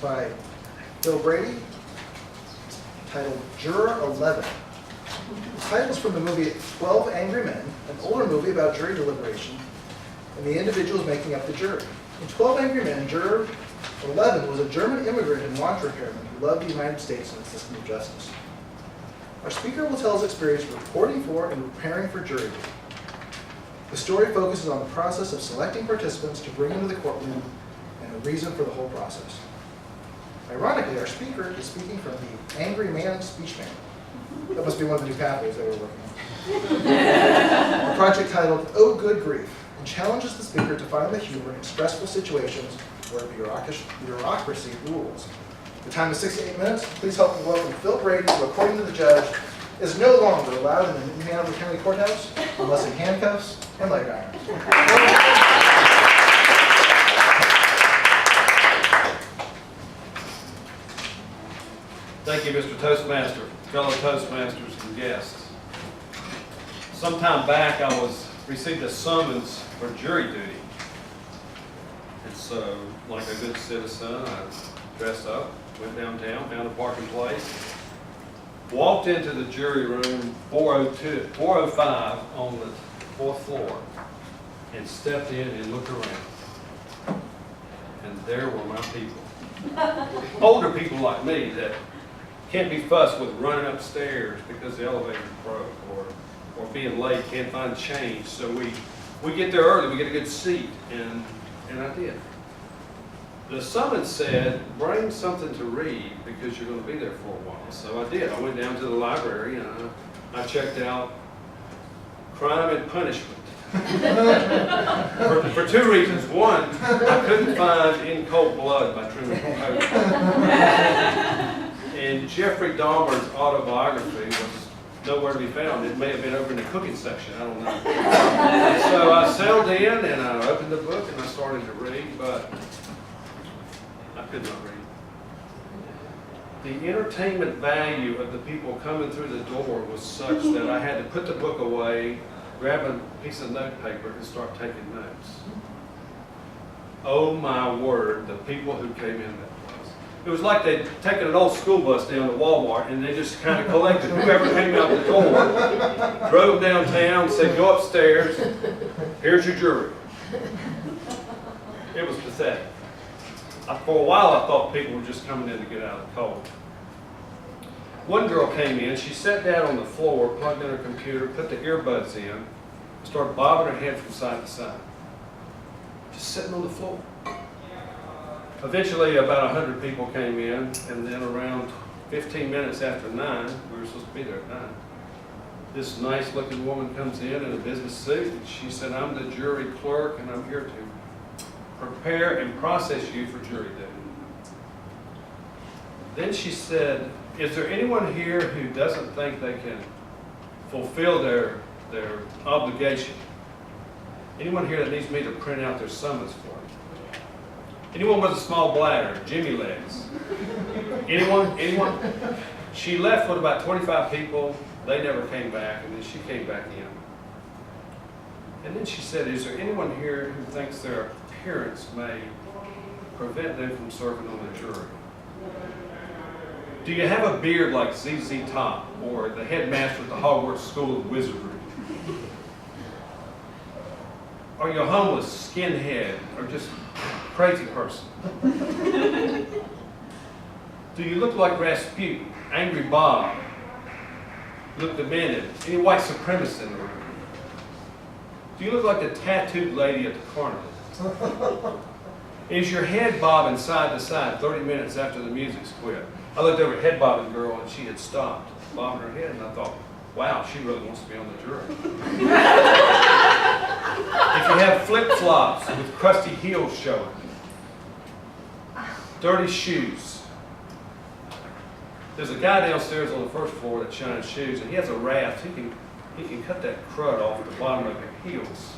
by Bill Brady, titled Juror 11. The title is from the movie 12 Angry Men, an older movie about jury deliberation and the individuals making up the jury. In 12 Angry Men, Juror 11 was a German immigrant and watch repairman who loved the United States and its system of justice. Our speaker will tell his experience reporting for and preparing for jury duty. The story focuses on the process of selecting participants to bring into the courtroom and the reason for the whole process. Ironically, our speaker is speaking from the Angry Man speech manual. That must be one of the new pathways they were working on. A project titled Oh Good Grief, and challenges the speaker to find the humor in stressful situations where bureaucracy rules. The time is 68 minutes. Please help me welcome Bill Brady, who, according to the judge, is no longer allowed in the Indiana County Courthouse unless in handcuffs and leg irons. Thank you, Mr. Toastmaster, fellow Toastmasters and guests. Sometime back, I received a summons for jury duty. And so, like a good citizen, I dressed up, went downtown, found a parking place, walked into the jury room 405 on the 4th floor, and stepped in and looked around. And there were my people. Older people like me that can't be fussed with running upstairs because the elevator broke, or being late, can't find change. So we get there early, we get a good seat, and I did. The summons said, bring something to read because you're going to be there for a while. So I did. I went down to the library and I checked out Crime and Punishment. for two reasons. One, I couldn't find In Cold Blood by Truman Capote. And Jeffrey Dahmer's autobiography was nowhere to be found. It may have been over in the cooking section, I don't know. And so I settled in and I opened the book and I started to read, but I could not read. The entertainment value of the people coming through the door was such that I had to put the book away, grab a piece of notepaper and start taking notes. Oh my word, the people who came in that place. It was like they'd taken an old school bus down to Walmart and they just kind of collected whoever came out the door, drove downtown, said go upstairs, here's your jury. It was pathetic. For a while I thought people were just coming in to get out of the cold. One girl came in, she sat down on the floor, plugged in her computer, put the earbuds in, started bobbing her head from side to side. Just sitting on the floor. Eventually about 100 people came in, and then around 15 minutes after 9, we were supposed to be there at 9, this nice looking woman comes in a business suit, and she said, I'm the jury clerk and I'm here to prepare and process you for jury duty. Then she said, is there anyone here who doesn't think they can fulfill their obligation? Anyone here that needs me to print out their summons for them? Anyone with a small bladder, Jimmy legs? Anyone? Anyone? She left with about 25 people. They never came back, and then she came back in. And then she said, is there anyone here who thinks their appearance may prevent them from serving on the jury? Do you have a beard like ZZ Top or the headmaster at the Hogwarts School of Wizardry? Are you a homeless, skinhead, or just a crazy person? Do you look like Rasputin, Angry Bob? Look demented? Any white supremacists in the room? Do you look like the tattooed lady at the carnival? Is your head bobbing side to side 30 minutes after the music's quit? I looked over at head bobbing girl and she had stopped bobbing her head, and I thought, wow, she really wants to be on the jury. If you have flip-flops with crusty heels showing, dirty shoes. There's a guy downstairs on the first floor that shines shoes, and he has a raft. He can cut that crud off the bottom of your heels.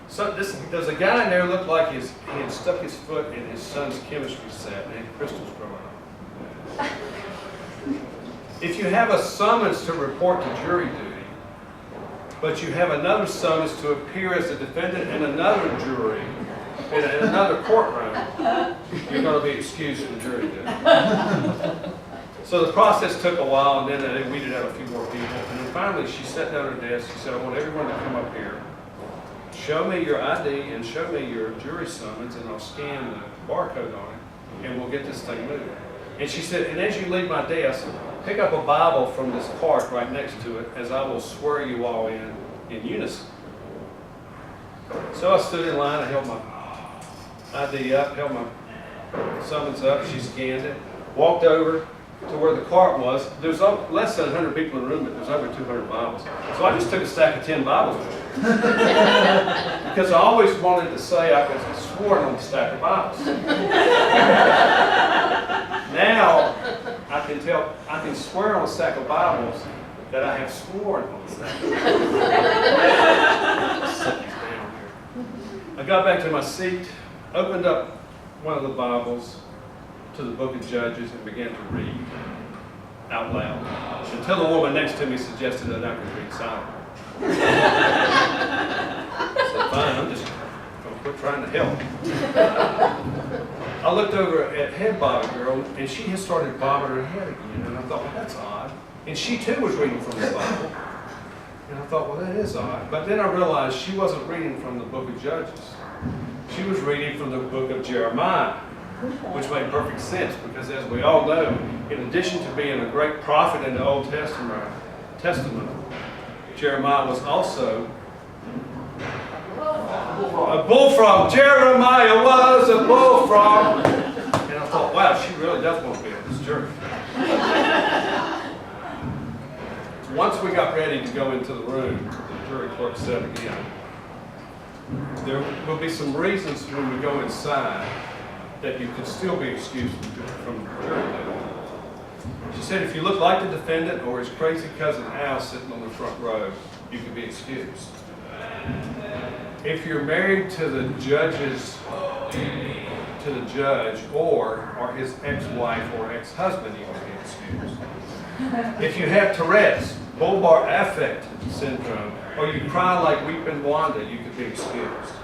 So there's a guy in there who looked like he had stuck his foot in his son's chemistry set and had crystals growing up. If you have a summons to report to jury duty, but you have another summons to appear as a defendant in another jury, in another courtroom, you're going to be excused from jury duty. So the process took a while, and then they weeded out a few more people. And then finally, she sat down at her desk. She said, I want everyone to come up here. Show me your ID and show me your jury summons, and I'll scan the barcode on it, and we'll get this thing moving. And she said, and as you leave my desk, pick up a Bible from this cart right next to it, as I will swear you all in unison. So I stood in line, I held my ID up, held my summons up, she scanned it, walked over to where the cart was. There's less than 100 people in the room, but there's over 200 Bibles. So I just took a stack of 10 Bibles with me. Because I always wanted to say I could sworn on the stack of Bibles. Now I can swear on a stack of Bibles that I have sworn on the stack of Bibles. Set these down here. I got back to my seat, opened up one of the Bibles to the book of Judges and began to read out loud until the woman next to me suggested that I could read silently. I said, fine, I'm just going to quit trying to help. I looked over at head bobbing girl, and she had started bobbing her head again, and I thought, well, that's odd. And she too was reading from the Bible. And I thought, well, that is odd. But then I realized she wasn't reading from the book of Judges. She was reading from the book of Jeremiah, which made perfect sense because, as we all know, in addition to being a great prophet in the Old Testament, Jeremiah was also a bullfrog. Jeremiah was a bullfrog. And I thought, wow, she really does want to be at this church. Once we got ready to go into the room, the jury clerk said again, there will be some reasons when we go inside that you can still be excused from jury duty. She said, if you look like the defendant or his crazy cousin Al sitting on the front row, you can be excused. If you're married to the judge or his ex-wife or ex-husband, you can be excused. If you have Tourette's, bulbar affect syndrome, or you cry like weeping Wanda, you can be excused.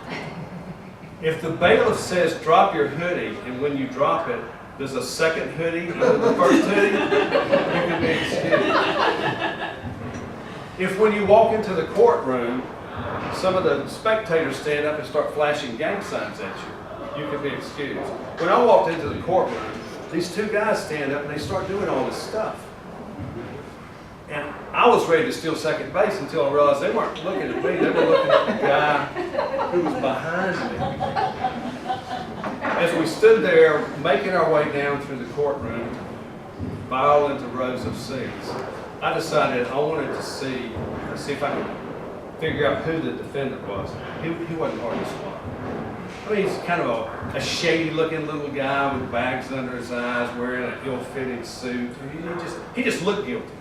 If the bailiff says drop your hoodie, and when you drop it, there's a second hoodie under the first hoodie, you can be excused. If when you walk into the courtroom, some of the spectators stand up and start flashing gang signs at you, you can be excused. When I walked into the courtroom, these two guys stand up and they start doing all this stuff. And I was ready to steal second base until I realized they weren't looking at me, they were looking at the guy who was behind me. As we stood there making our way down through the courtroom, file into rows of seats, I decided I wanted to see if I could figure out who the defendant was. He wasn't hard to spot. I mean, he's kind of a shady-looking little guy with bags under his eyes, wearing an ill-fitting suit. He just looked guilty.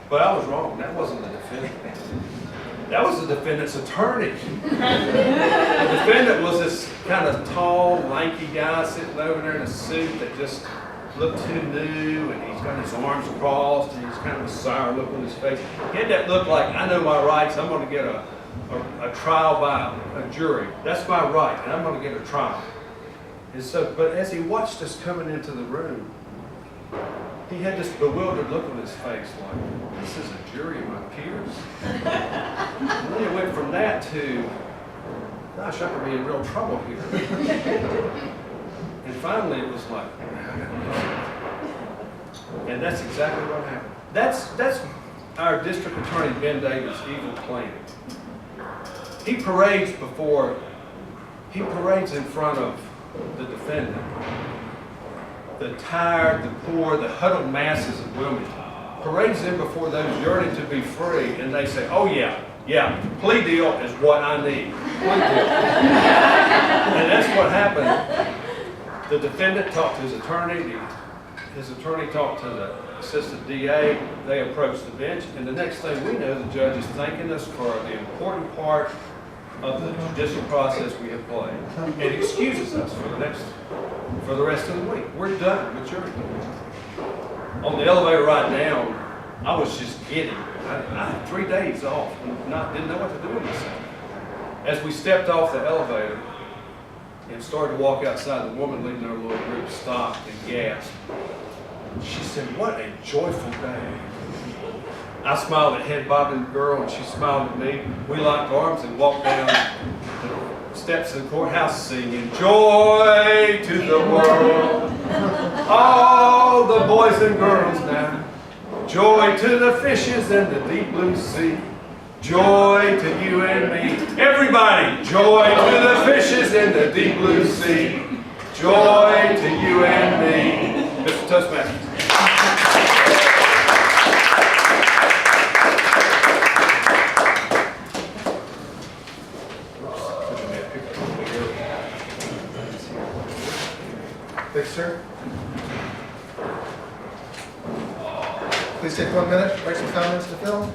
But I was wrong. That wasn't the defendant. That was the defendant's attorney. The defendant was this kind of tall, lanky guy sitting over there in a suit that just looked too new, and he's got his arms crossed, and he's kind of a sour look on his face. He had that look like, I know my rights, I'm going to get a trial by a jury. That's my right, and I'm going to get a trial. And so, but as he watched us coming into the room, he had this bewildered look on his face, like, this is a jury of my peers? And then it went from that to, gosh, I could be in real trouble here. And finally it was like, and that's exactly what happened. That's our district attorney, Ben Davis' evil plan. He parades in front of the defendant, the tired, the poor, the huddled masses of Wilmington. Parades in before those yearning to be free, and they say, oh yeah, plea deal is what I need. Plea deal. And that's what happened. The defendant talked to his attorney talked to the assistant DA, they approached the bench, and the next thing we know, the judge is thanking us for the important part of the judicial process we have played, and excuses us for the rest of the week. We're done with jury duty. On the elevator ride down, I was just giddy. I had 3 days off and didn't know what to do with myself. As we stepped off the elevator, and started to walk outside. The woman leading our little group stopped and gasped. She said, "What a joyful day." I smiled at head bobbing girl, and she smiled at me. We locked arms and walked down the steps of the courthouse singing, "Joy to the world, all the boys and girls now. Joy to the fishes in the deep blue sea. Joy to you and me." Everybody, joy to the fishes in the deep blue sea. Joy to you and me. Mr. Toastmaster. Thanks, sir. Please take 1 minute, write some comments to Phil.